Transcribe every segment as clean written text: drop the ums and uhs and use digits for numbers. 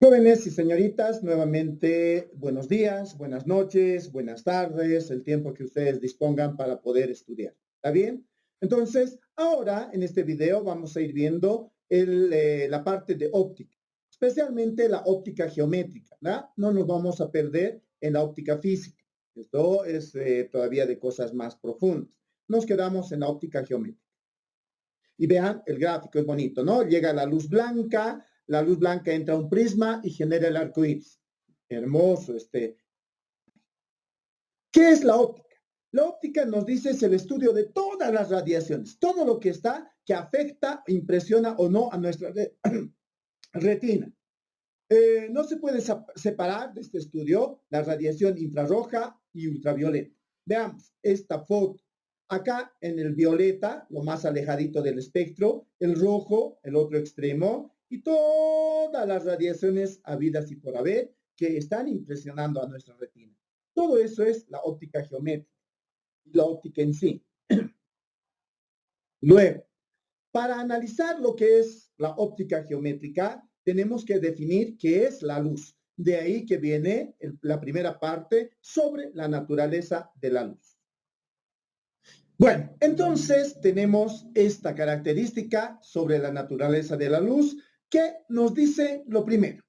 Jóvenes y señoritas, nuevamente buenos días, buenas noches, buenas tardes, el tiempo que ustedes dispongan para poder estudiar. ¿Está bien? Entonces, ahora en este video vamos a ir viendo la parte de óptica, especialmente la óptica geométrica, ¿verdad? No nos vamos a perder en la óptica física. Esto es todavía de cosas más profundas. Nos quedamos en la óptica geométrica. Y vean, el gráfico es bonito, ¿no? Llega la luz blanca entra a un prisma y genera el arco iris. Hermoso. ¿Qué es la óptica? La óptica nos dice es el estudio de todas las radiaciones, todo lo que está, que afecta, impresiona o no a nuestra retina. No se puede separar de este estudio la radiación infrarroja y ultravioleta. Veamos esta foto. Acá en el violeta, lo más alejadito del espectro, el rojo, el otro extremo, y todas las radiaciones habidas y por haber que están impresionando a nuestra retina. Todo eso es la óptica geométrica, la óptica en sí. Luego, para analizar lo que es la óptica geométrica, tenemos que definir qué es la luz. De ahí que viene la primera parte sobre la naturaleza de la luz. Bueno, entonces tenemos esta característica sobre la naturaleza de la luz que nos dice lo primero,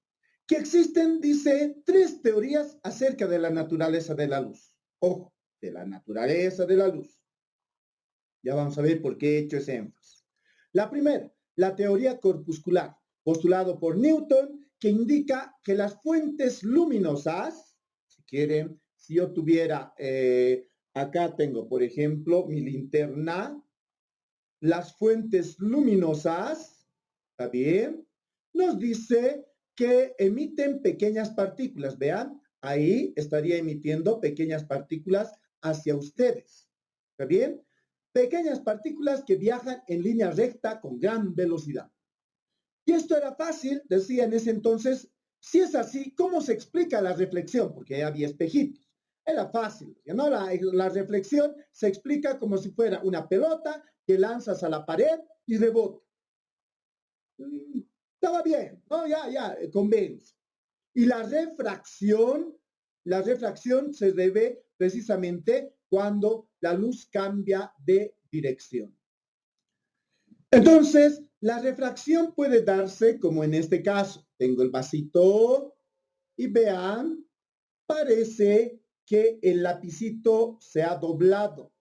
que existen, dice, tres teorías acerca de la naturaleza de la luz. Ojo, de la naturaleza de la luz. Ya vamos a ver por qué he hecho ese énfasis. La primera, la teoría corpuscular, postulado por Newton, que indica que las fuentes luminosas, si quieren, si yo tuviera, acá tengo, por ejemplo, mi linterna, las fuentes luminosas, ¿está bien? Nos dice que emiten pequeñas partículas, vean, ahí estaría emitiendo pequeñas partículas hacia ustedes, ¿está bien? Pequeñas partículas que viajan en línea recta con gran velocidad. Y esto era fácil, decía en ese entonces, si es así, ¿cómo se explica la reflexión? Porque había espejitos. Era fácil, ¿no? La reflexión se explica como si fuera una pelota que lanzas a la pared y rebota. Estaba bien, ¿no? Ya, convence. Y la refracción se debe precisamente cuando la luz cambia de dirección. Entonces, la refracción puede darse como en este caso. Tengo el vasito y vean, parece que el lapicito se ha doblado.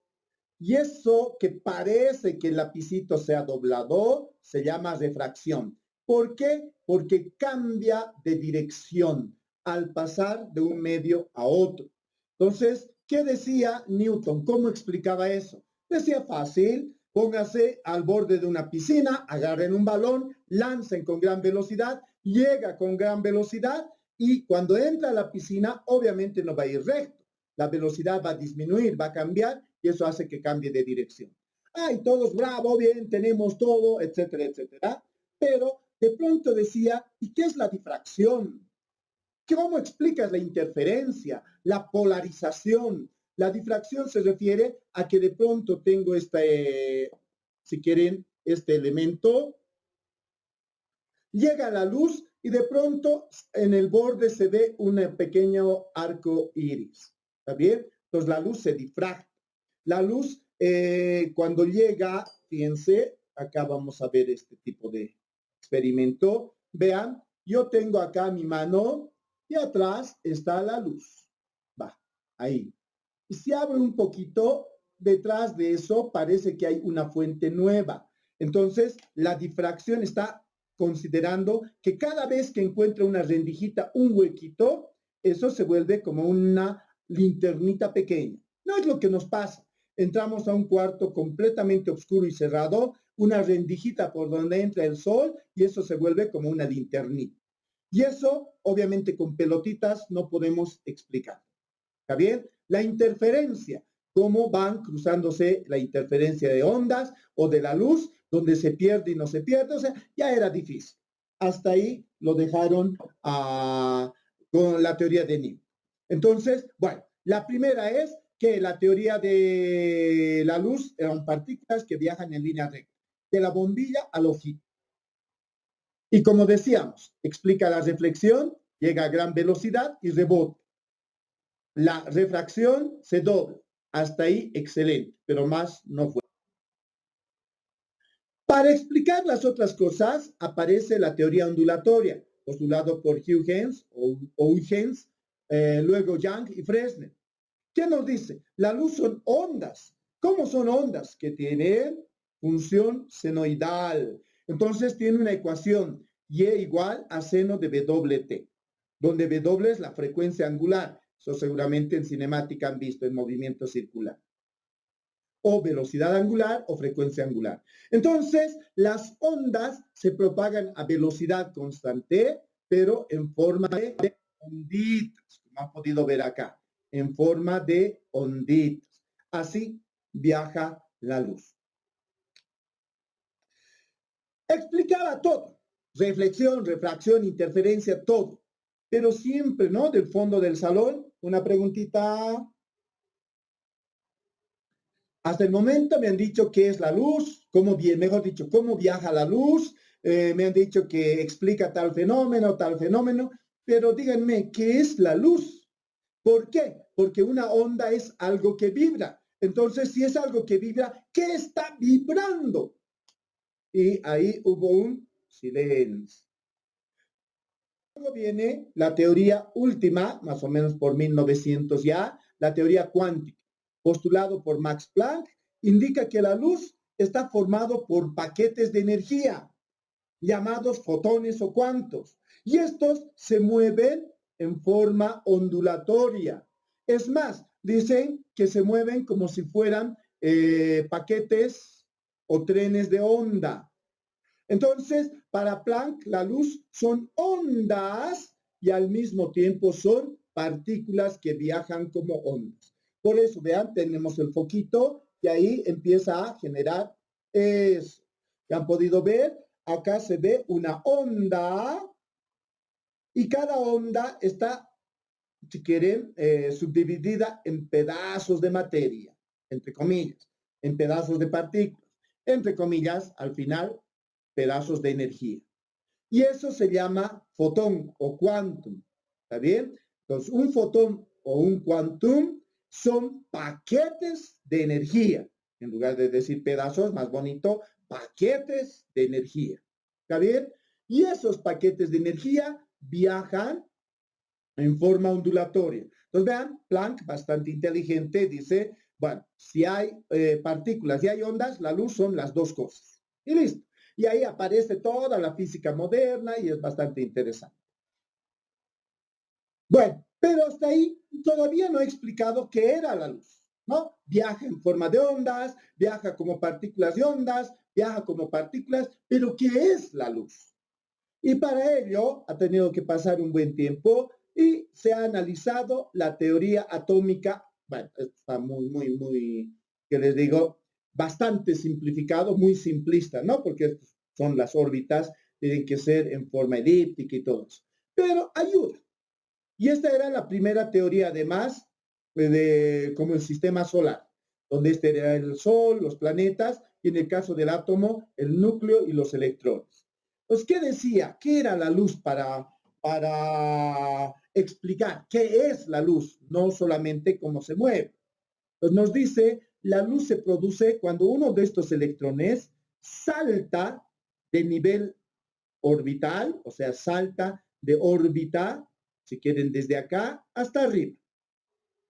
Y eso que parece que el lapicito se ha doblado se llama refracción. ¿Por qué? Porque cambia de dirección al pasar de un medio a otro. Entonces, ¿qué decía Newton? ¿Cómo explicaba eso? Decía fácil, póngase al borde de una piscina, agarren un balón, lancen con gran velocidad, llega con gran velocidad y cuando entra a la piscina, obviamente no va a ir recto. La velocidad va a disminuir, va a cambiar y eso hace que cambie de dirección. Ay, todos bravo, bien, tenemos todo, etcétera, etcétera. Pero de pronto decía, ¿y qué es la difracción? ¿Cómo explicas la interferencia, la polarización? La difracción se refiere a que de pronto tengo si quieren, este elemento, llega la luz y de pronto en el borde se ve un pequeño arco iris. ¿Está bien? Entonces la luz se difracta. La luz, cuando llega, fíjense, acá vamos a ver este tipo de experimento. Vean, yo tengo acá mi mano y atrás está la luz. Va, ahí. Y si abro un poquito, detrás de eso parece que hay una fuente nueva. Entonces, la difracción está considerando que cada vez que encuentra una rendijita, un huequito, eso se vuelve como una linternita pequeña. No es lo que nos pasa. Entramos a un cuarto completamente oscuro y cerrado, una rendijita por donde entra el sol y eso se vuelve como una linternita. Y eso, obviamente, con pelotitas no podemos explicar. ¿Está bien? La interferencia, cómo van cruzándose la interferencia de ondas o de la luz, donde se pierde y no se pierde, o sea, ya era difícil. Hasta ahí lo dejaron con la teoría de Newton. Entonces, bueno, la primera es que la teoría de la luz eran partículas que viajan en línea recta, de la bombilla al ojito. Y como decíamos, explica la reflexión, llega a gran velocidad y rebota. La refracción se dobla. Hasta ahí, excelente, pero más no fue. Para explicar las otras cosas, aparece la teoría ondulatoria, postulado por Huygens, luego Young y Fresnel. ¿Qué nos dice? La luz son ondas. ¿Cómo son ondas? Que tienen función senoidal. Entonces tiene una ecuación Y igual a seno de WT, donde W es la frecuencia angular. Eso seguramente en cinemática han visto en movimiento circular. O velocidad angular o frecuencia angular. Entonces, las ondas se propagan a velocidad constante, pero en forma de onditas, como han podido ver acá, en forma de onditas. Así viaja la luz. Explicaba todo, reflexión, refracción, interferencia, todo. Pero siempre, ¿no? Del fondo del salón, una preguntita. Hasta el momento me han dicho qué es la luz, mejor dicho, cómo viaja la luz, me han dicho que explica tal fenómeno, pero díganme, ¿qué es la luz? ¿Por qué? Porque una onda es algo que vibra. Entonces, si es algo que vibra, ¿qué está vibrando? Y ahí hubo un silencio. Luego viene la teoría última, más o menos por 1900 ya, la teoría cuántica, postulado por Max Planck, indica que la luz está formado por paquetes de energía, llamados fotones o cuantos, y estos se mueven en forma ondulatoria. Es más, dicen que se mueven como si fueran paquetes o trenes de onda. Entonces, para Planck, la luz son ondas y al mismo tiempo son partículas que viajan como ondas. Por eso, vean, tenemos el foquito y ahí empieza a generar eso. ¿Ya han podido ver? Acá se ve una onda y cada onda está, si quieren, subdividida en pedazos de materia, entre comillas, en pedazos de partículas, entre comillas, al final, pedazos de energía. Y eso se llama fotón o quantum. ¿Está bien? Entonces, un fotón o un quantum son paquetes de energía. En lugar de decir pedazos, más bonito, paquetes de energía. ¿Está bien? Y esos paquetes de energía viajan en forma ondulatoria. Entonces, vean, Planck, bastante inteligente, dice, bueno, si hay partículas y hay ondas, la luz son las dos cosas. Y listo. Y ahí aparece toda la física moderna y es bastante interesante. Bueno, pero hasta ahí todavía no he explicado qué era la luz, ¿no? Viaja en forma de ondas, viaja como partículas de ondas, viaja como partículas, pero ¿qué es la luz? Y para ello ha tenido que pasar un buen tiempo y se ha analizado la teoría atómica. Bueno, está muy, que les digo, bastante simplificado, muy simplista, ¿no? Porque son las órbitas, tienen que ser en forma elíptica y todo eso. Pero ayuda. Y esta era la primera teoría, además, como el sistema solar, donde este era el Sol, los planetas, y en el caso del átomo, el núcleo y los electrones. Pues, ¿qué decía? ¿Qué era la luz para explicar qué es la luz? No solamente cómo se mueve. Pues nos dice, la luz se produce cuando uno de estos electrones salta de nivel orbital, o sea, salta de órbita, si quieren, desde acá hasta arriba.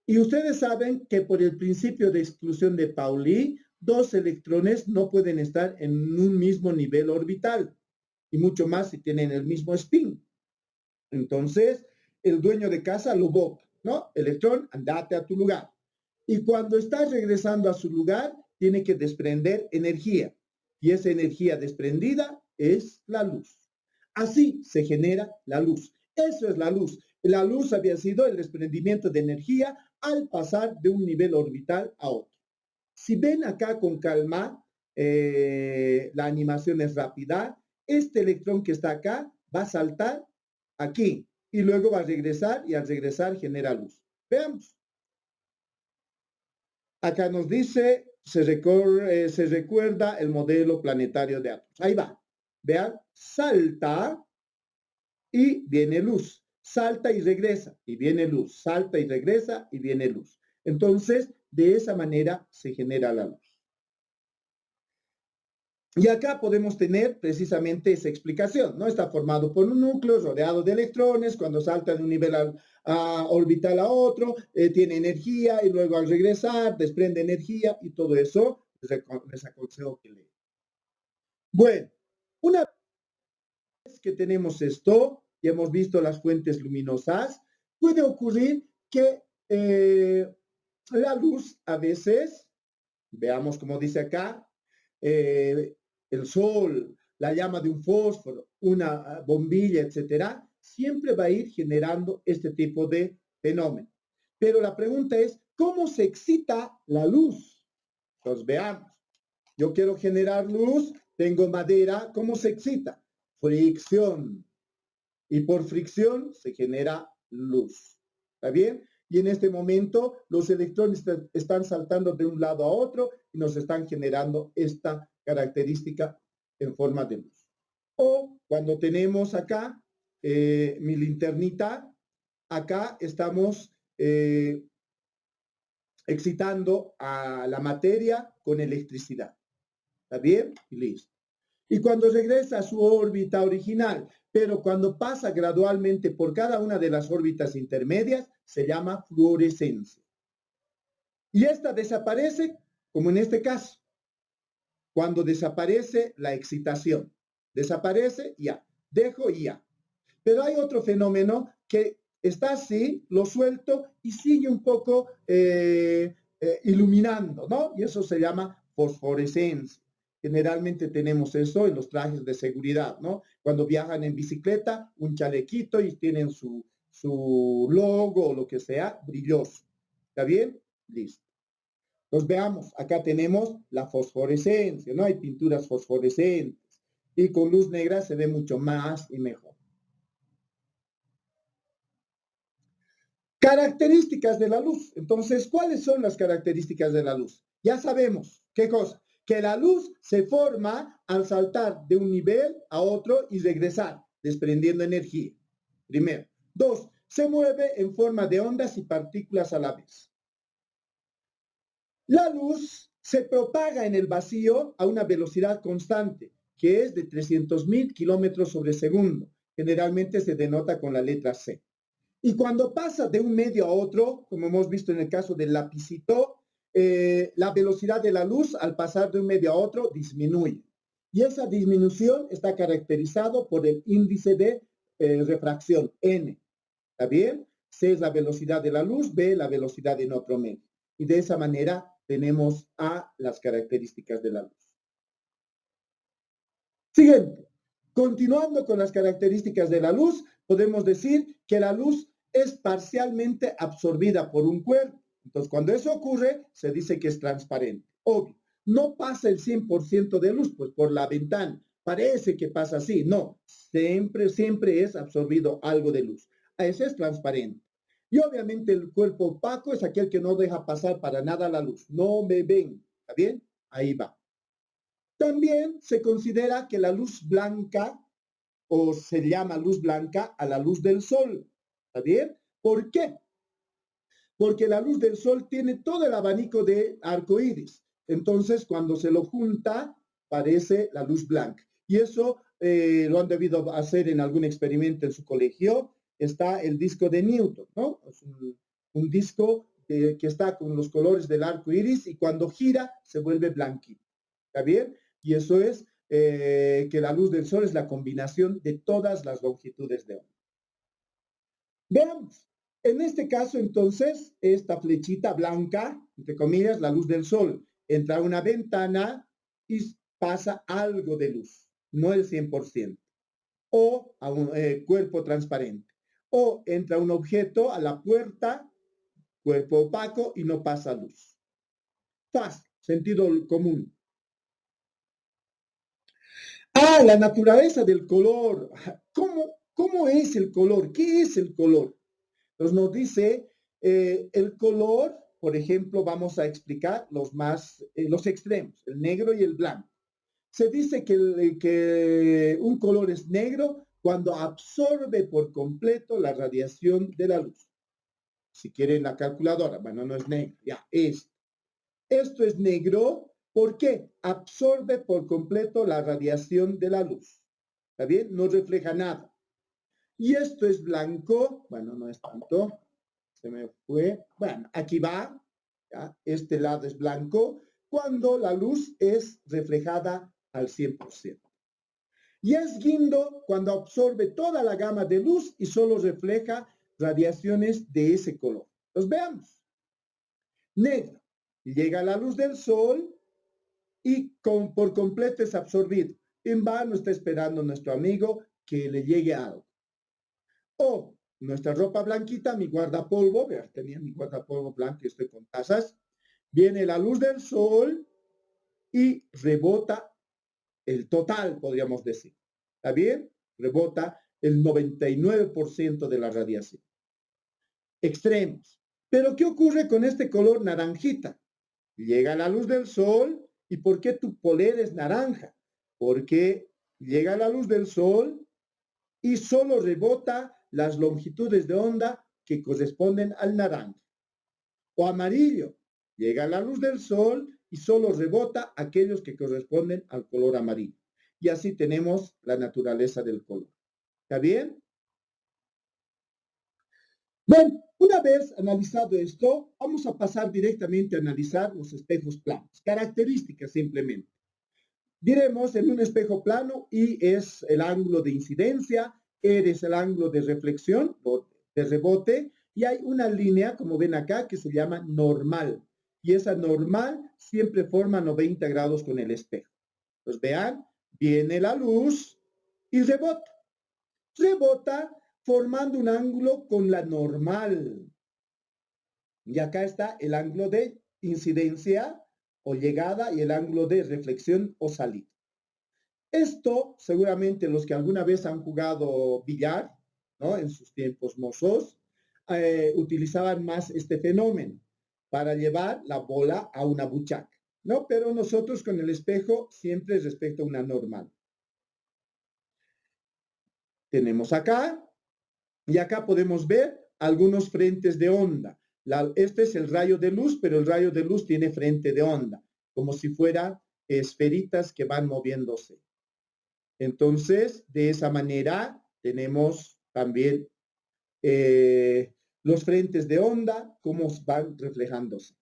Y ustedes saben que por el principio de exclusión de Pauli, dos electrones no pueden estar en un mismo nivel orbital, y mucho más si tienen el mismo spin. Entonces, el dueño de casa lo bota, ¿no? Electrón, andate a tu lugar. Y cuando está regresando a su lugar, tiene que desprender energía. Y esa energía desprendida es la luz. Así se genera la luz. Eso es la luz. La luz había sido el desprendimiento de energía al pasar de un nivel orbital a otro. Si ven acá con calma, la animación es rápida. Este electrón que está acá va a saltar aquí y luego va a regresar y al regresar genera luz. Veamos. Acá nos dice, se recuerda el modelo planetario de átomos. Ahí va. Vean, salta y viene luz. Salta y regresa y viene luz. Salta y regresa y viene luz. Entonces, de esa manera se genera la luz. Y acá podemos tener precisamente esa explicación, ¿no? Está formado por un núcleo rodeado de electrones, cuando salta de un nivel orbital a otro, tiene energía y luego al regresar desprende energía y todo eso les aconsejo que lean. Bueno, una vez que tenemos esto y hemos visto las fuentes luminosas, puede ocurrir que la luz a veces, veamos como dice acá, el sol, la llama de un fósforo, una bombilla, etcétera, siempre va a ir generando este tipo de fenómeno. Pero la pregunta es, ¿cómo se excita la luz? Entonces veamos. Yo quiero generar luz, tengo madera, ¿cómo se excita? Fricción. Y por fricción se genera luz. ¿Está bien? Y en este momento los electrones están saltando de un lado a otro y nos están generando esta característica en forma de luz. O cuando tenemos acá mi linternita, acá estamos excitando a la materia con electricidad. ¿Está bien? Y listo. Y cuando regresa a su órbita original, pero cuando pasa gradualmente por cada una de las órbitas intermedias, se llama fluorescencia. Y esta desaparece, como en este caso, cuando desaparece la excitación. Desaparece, ya. Dejo y ya. Pero hay otro fenómeno que está así, lo suelto y sigue un poco iluminando, ¿no? Y eso se llama fosforescencia. Generalmente tenemos eso en los trajes de seguridad, ¿no? Cuando viajan en bicicleta, un chalequito y tienen su logo o lo que sea brilloso. ¿Está bien? Listo. Entonces veamos, acá tenemos la fosforescencia, ¿no? Hay pinturas fosforescentes y con luz negra se ve mucho más y mejor. Características de la luz. Entonces, ¿cuáles son las características de la luz? Ya sabemos, ¿qué cosa? Que la luz se forma al saltar de un nivel a otro y regresar, desprendiendo energía. Primero. Dos, se mueve en forma de ondas y partículas a la vez. La luz se propaga en el vacío a una velocidad constante, que es de 300.000 kilómetros sobre segundo. Generalmente se denota con la letra C. Y cuando pasa de un medio a otro, como hemos visto en el caso del lapicito, la velocidad de la luz al pasar de un medio a otro disminuye. Y esa disminución está caracterizado por el índice de refracción, N. ¿Está bien? C es la velocidad de la luz, B la velocidad en otro medio. Y de esa manera tenemos A las características de la luz. Siguiente. Continuando con las características de la luz, podemos decir que la luz es parcialmente absorbida por un cuerpo. Entonces, cuando eso ocurre, se dice que es transparente. Obvio, no pasa el 100% de luz, pues por la ventana. Parece que pasa así. No, siempre es absorbido algo de luz. Ese es transparente. Y obviamente el cuerpo opaco es aquel que no deja pasar para nada la luz. No me ven. ¿Está bien? Ahí va. También se considera que la luz blanca, o se llama luz blanca a la luz del sol. ¿Está bien? ¿Por qué? Porque la luz del sol tiene todo el abanico de arco iris. Entonces, cuando se lo junta, parece la luz blanca. Y eso lo han debido hacer en algún experimento en su colegio. Está el disco de Newton, ¿no? Es un disco que está con los colores del arco iris y cuando gira se vuelve blanquito. ¿Está bien? Y eso es que la luz del sol es la combinación de todas las longitudes de onda. Veamos. En este caso, entonces, esta flechita blanca, entre comillas, la luz del sol, entra a una ventana y pasa algo de luz, no el 100%, o a un cuerpo transparente. O entra un objeto a la puerta, cuerpo opaco, y no pasa luz. Fácil, sentido común. La naturaleza del color. ¿Cómo es el color? ¿Qué es el color? Entonces nos dice el color, por ejemplo, vamos a explicar los extremos, el negro y el blanco. Se dice que un color es negro cuando absorbe por completo la radiación de la luz. Si quieren la calculadora, bueno, no es negro, ya, es. Esto es negro, ¿por qué? Absorbe por completo la radiación de la luz. ¿Está bien? No refleja nada. Y esto es blanco, bueno, no es tanto, se me fue. Bueno, aquí va, ¿ya? Este lado es blanco cuando la luz es reflejada al 100%. Y es guindo cuando absorbe toda la gama de luz y solo refleja radiaciones de ese color. Los veamos. Negro. Llega la luz del sol y por completo es absorbido. En vano está esperando nuestro amigo que le llegue algo. O nuestra ropa blanquita, mi guardapolvo, vean, tenía mi guardapolvo blanco y estoy con tazas. Viene la luz del sol y rebota el total, podríamos decir. ¿Está bien? Rebota el 99% de la radiación. Extremos. Pero ¿qué ocurre con este color naranjita? Llega la luz del sol y ¿por qué tu polera es naranja? Porque llega la luz del sol y solo rebota las longitudes de onda que corresponden al naranja. O amarillo, llega la luz del sol y solo rebota aquellos que corresponden al color amarillo. Y así tenemos la naturaleza del color. ¿Está bien? Bien, una vez analizado esto, vamos a pasar directamente a analizar los espejos planos. Características simplemente. Diremos en un espejo plano, I es el ángulo de incidencia, R es el ángulo de reflexión o de rebote, y hay una línea, como ven acá, que se llama normal. Y esa normal siempre forma 90 grados con el espejo. Pues vean, viene la luz y rebota. Rebota formando un ángulo con la normal. Y acá está el ángulo de incidencia o llegada y el ángulo de reflexión o salida. Esto, seguramente los que alguna vez han jugado billar, ¿no? En sus tiempos mozos, utilizaban más este fenómeno para llevar la bola a una buchaca, ¿no? Pero nosotros con el espejo siempre respecto a una normal. Tenemos acá, y acá podemos ver algunos frentes de onda. Este es el rayo de luz, pero el rayo de luz tiene frente de onda, como si fueran esferitas que van moviéndose. Entonces, de esa manera tenemos también los frentes de onda, cómo van reflejándose.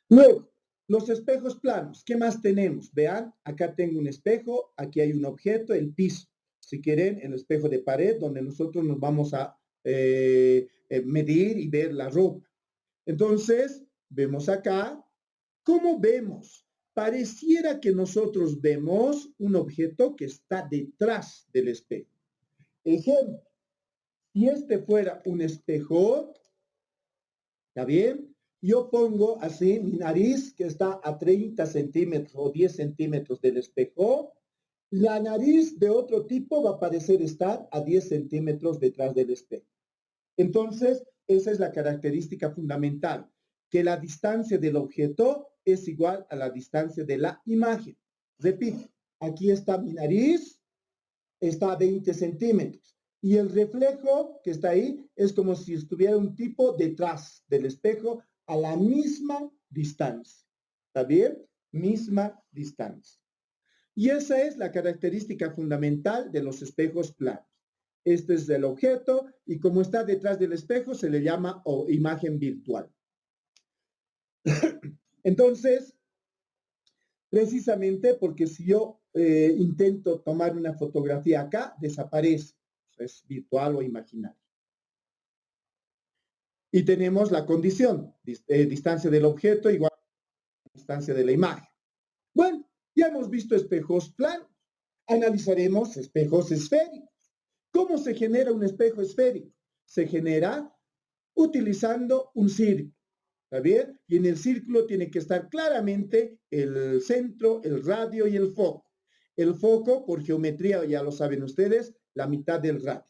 Luego, los espejos planos. ¿Qué más tenemos? Vean, acá tengo un espejo, aquí hay un objeto, el piso. Si quieren, el espejo de pared, donde nosotros nos vamos a medir y ver la ropa. Entonces, vemos acá, ¿cómo vemos? Pareciera que nosotros vemos un objeto que está detrás del espejo. Ejemplo, si este fuera un espejo, ¿está bien? Yo pongo así mi nariz, que está a 30 centímetros o 10 centímetros del espejo. La nariz de otro tipo va a parecer estar a 10 centímetros detrás del espejo. Entonces, esa es la característica fundamental, que la distancia del objeto es igual a la distancia de la imagen. Repito, aquí está mi nariz, está a 20 centímetros. Y el reflejo que está ahí es como si estuviera un tipo detrás del espejo a la misma distancia. ¿Está bien? Misma distancia. Y esa es la característica fundamental de los espejos planos. Este es el objeto y como está detrás del espejo se le llama imagen virtual. Entonces, precisamente porque si yo intento tomar una fotografía acá, desaparece. Es virtual o imaginario. Y tenemos la condición, distancia del objeto igual a la distancia de la imagen. Bueno, ya hemos visto espejos planos. Analizaremos espejos esféricos. ¿Cómo se genera un espejo esférico? Se genera utilizando un círculo. ¿Está bien? Y en el círculo tiene que estar claramente el centro, el radio y el foco. El foco, por geometría, ya lo saben ustedes, la mitad del radio.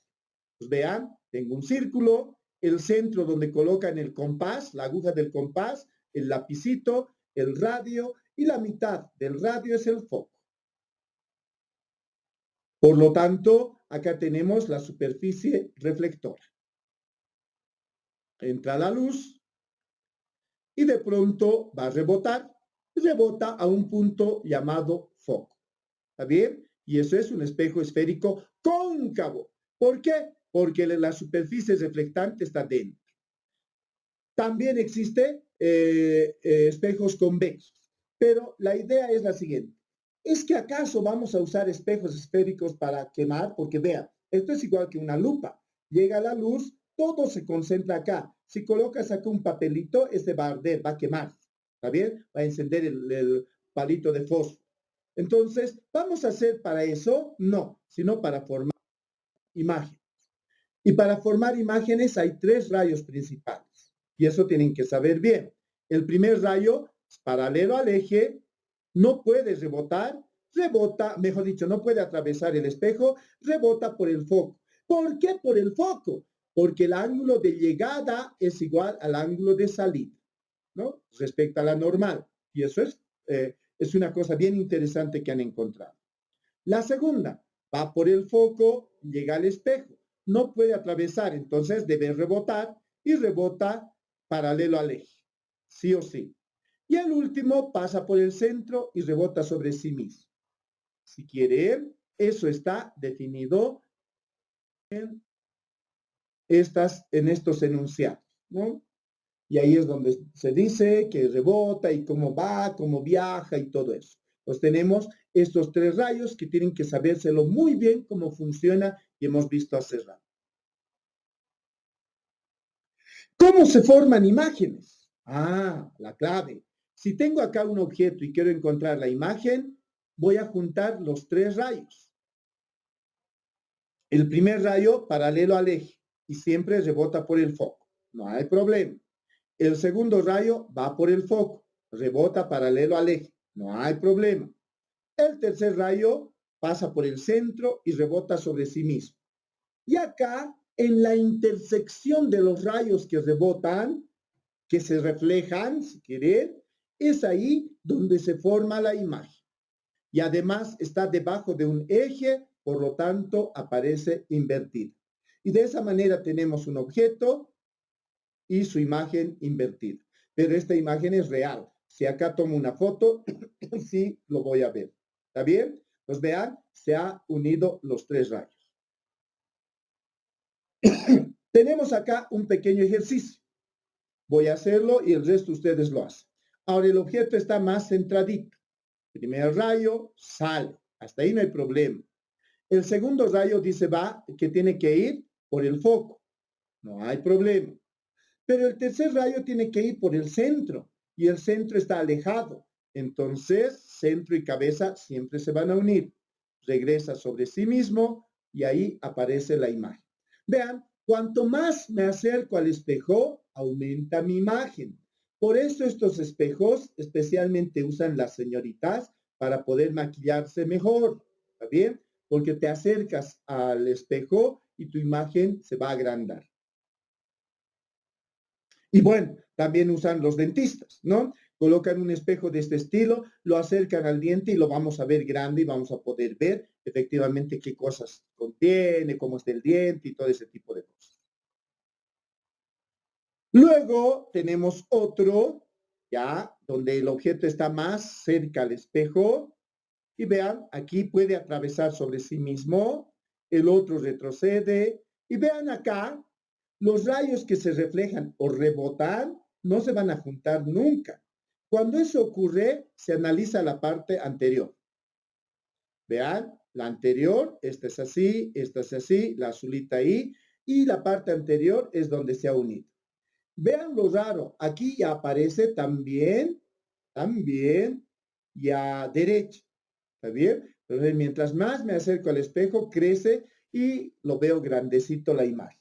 Pues vean, tengo un círculo, el centro donde colocan el compás, la aguja del compás, el lapicito, el radio y la mitad del radio es el foco. Por lo tanto, acá tenemos la superficie reflectora. Entra la luz y de pronto va a rebotar, rebota a un punto llamado foco. ¿Está bien? Y eso es un espejo esférico cóncavo. ¿Por qué? Porque la superficie reflectante está dentro. También existe espejos convexos, pero la idea es la siguiente. ¿Es que acaso vamos a usar espejos esféricos para quemar? Porque vean, esto es igual que una lupa. Llega la luz, todo se concentra acá. Si colocas acá un papelito, este va a arder, va a quemar. ¿Está bien? Va a encender el palito de fósforo. Entonces, ¿vamos a hacer para eso? No, sino para formar imágenes. Y para formar imágenes hay tres rayos principales. Y eso tienen que saber bien. El primer rayo es paralelo al eje, no puede rebotar, rebota, mejor dicho, no puede atravesar el espejo, rebota por el foco. ¿Por qué por el foco? Porque el ángulo de llegada es igual al ángulo de salida, ¿no? Respecto a la normal. Y eso es una cosa bien interesante que han encontrado. La segunda, va por el foco, llega al espejo. No puede atravesar, entonces debe rebotar y rebota paralelo al eje, sí o sí. Y el último pasa por el centro y rebota sobre sí mismo. Si quieren, eso está definido en estos enunciados, ¿no? Y ahí es donde se dice que rebota y cómo va, cómo viaja y todo eso. Pues tenemos estos tres rayos que tienen que sabérselo muy bien cómo funciona y hemos visto hace rato. ¿Cómo se forman imágenes? Ah, la clave. Si tengo acá un objeto y quiero encontrar la imagen, voy a juntar los tres rayos. El primer rayo paralelo al eje y siempre rebota por el foco. No hay problema. El segundo rayo va por el foco, rebota paralelo al eje. No hay problema. El tercer rayo pasa por el centro y rebota sobre sí mismo. Y acá, en la intersección de los rayos que rebotan, que se reflejan, si quieren, es ahí donde se forma la imagen. Y además está debajo de un eje, por lo tanto aparece invertido. Y de esa manera tenemos un objeto y su imagen invertida. Pero esta imagen es real. Si acá tomo una foto, sí lo voy a ver. ¿Está bien? Pues vean, se han unido los tres rayos. Tenemos acá un pequeño ejercicio. Voy a hacerlo y el resto ustedes lo hacen. Ahora el objeto está más centradito. Primer rayo sale. Hasta ahí no hay problema. El segundo rayo dice va que tiene que ir por el foco. No hay problema. Pero el tercer rayo tiene que ir por el centro y el centro está alejado. Entonces, centro y cabeza siempre se van a unir. Regresa sobre sí mismo y ahí aparece la imagen. Vean, cuanto más me acerco al espejo, aumenta mi imagen. Por eso estos espejos especialmente usan las señoritas para poder maquillarse mejor. ¿Está bien? Porque te acercas al espejo y tu imagen se va a agrandar. Y bueno, también usan los dentistas, ¿no? Colocan un espejo de este estilo, lo acercan al diente y lo vamos a ver grande y vamos a poder ver efectivamente qué cosas contiene, cómo está el diente y todo ese tipo de cosas. Luego tenemos otro, ya, donde el objeto está más cerca al espejo y vean, aquí puede atravesar sobre sí mismo, el otro retrocede y vean acá, los rayos que se reflejan o rebotan no se van a juntar nunca. Cuando eso ocurre, se analiza la parte anterior. Vean, la anterior, esta es así, la azulita ahí, y la parte anterior es donde se ha unido. Vean lo raro, aquí ya aparece también, ya derecha. ¿Está bien? Entonces, mientras más me acerco al espejo, crece y lo veo grandecito la imagen.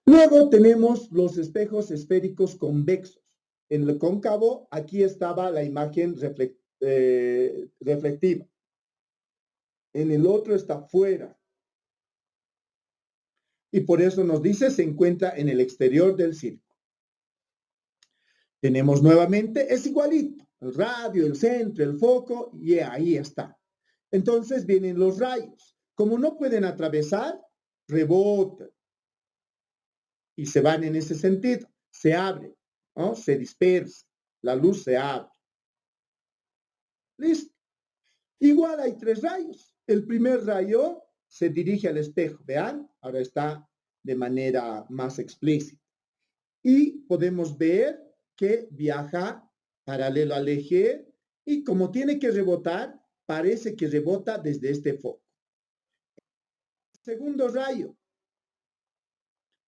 Luego tenemos los espejos esféricos convexos. En el cóncavo, aquí estaba la imagen reflectiva. En el otro está fuera. Y por eso nos dice, se encuentra en el exterior del círculo. Tenemos nuevamente, es igualito, el radio, el centro, el foco, y ahí está. Entonces vienen los rayos. Como no pueden atravesar, rebotan y se van en ese sentido. Se abre, ¿no? Se dispersa, la luz se abre. Listo. Igual hay tres rayos. El primer rayo se dirige al espejo, vean, ahora está de manera más explícita. Y podemos ver que viaja paralelo al eje y como tiene que rebotar, parece que rebota desde este foco. Segundo rayo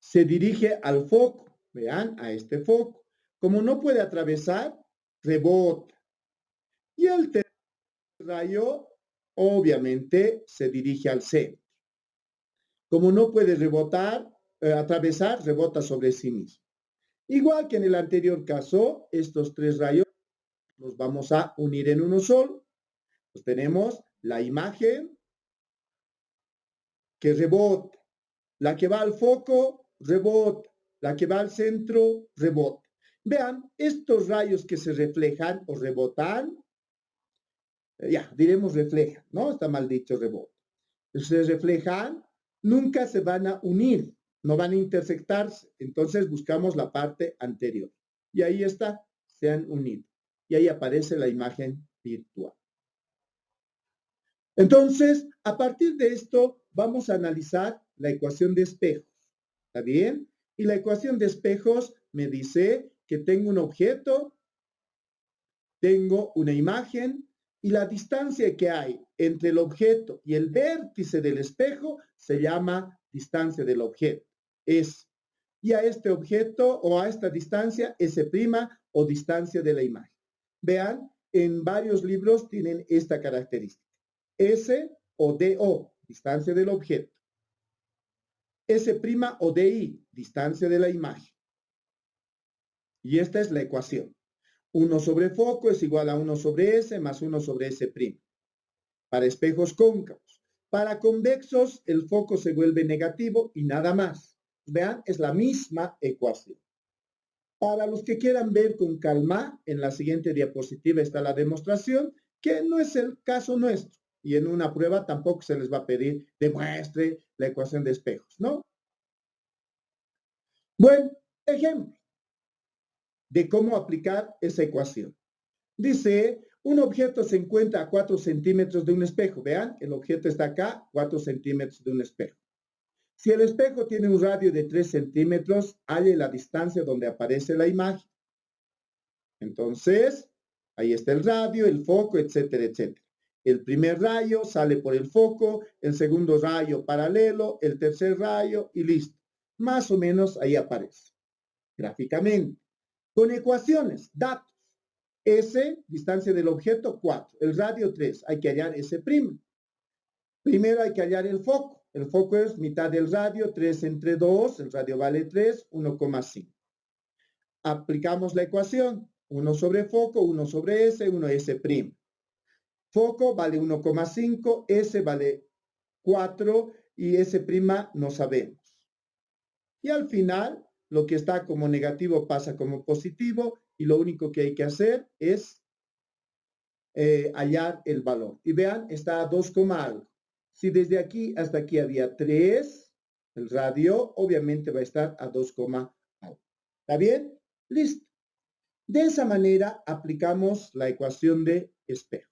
se dirige al foco, vean, a este foco. Como no puede atravesar, rebota. Y el tercer rayo, obviamente, se dirige al centro. Como no puede rebotar, atravesar, rebota sobre sí mismo. Igual que en el anterior caso, estos tres rayos los vamos a unir en uno solo. Pues tenemos la imagen que rebota, la que va al foco, rebota, la que va al centro, rebota. Vean, estos rayos que se reflejan o rebotan, ya, diremos reflejan, ¿no? Está mal dicho rebota. Se reflejan, nunca se van a unir, no van a intersectarse. Entonces buscamos la parte anterior. Y ahí está, se han unido. Y ahí aparece la imagen virtual. Entonces, a partir de esto, vamos a analizar la ecuación de espejos. ¿Está bien? Y la ecuación de espejos me dice que tengo un objeto, tengo una imagen y la distancia que hay entre el objeto y el vértice del espejo se llama distancia del objeto. Y a este objeto o a esta distancia S' o distancia de la imagen. Vean, en varios libros tienen esta característica. S o DO, distancia del objeto. S' o DI, distancia de la imagen. Y esta es la ecuación. 1 sobre foco es igual a 1 sobre S más 1 sobre S'. Para espejos cóncavos. Para convexos, el foco se vuelve negativo y nada más. Vean, es la misma ecuación. Para los que quieran ver con calma, en la siguiente diapositiva está la demostración, que no es el caso nuestro. Y en una prueba tampoco se les va a pedir demuestre la ecuación de espejos, ¿no? Buen ejemplo de cómo aplicar esa ecuación. Dice, un objeto se encuentra a 4 centímetros de un espejo. Vean, el objeto está acá, 4 centímetros de un espejo. Si el espejo tiene un radio de 3 centímetros, halle la distancia donde aparece la imagen. Entonces, ahí está el radio, el foco, etcétera, etcétera. El primer rayo sale por el foco, el segundo rayo paralelo, el tercer rayo y listo. Más o menos ahí aparece, gráficamente. Con ecuaciones, datos. S, distancia del objeto, 4. El radio, 3. Hay que hallar S'. Primero hay que hallar el foco. El foco es mitad del radio, 3 entre 2. El radio vale 3, 1,5. Aplicamos la ecuación. 1 sobre foco, 1 sobre S, 1 S'. Foco vale 1,5, S vale 4 y S' no sabemos. Y al final, lo que está como negativo pasa como positivo y lo único que hay que hacer es hallar el valor. Y vean, está a 2, algo. Si desde aquí hasta aquí había 3, el radio obviamente va a estar a 2, algo. ¿Está bien? Listo. De esa manera aplicamos la ecuación de espejo.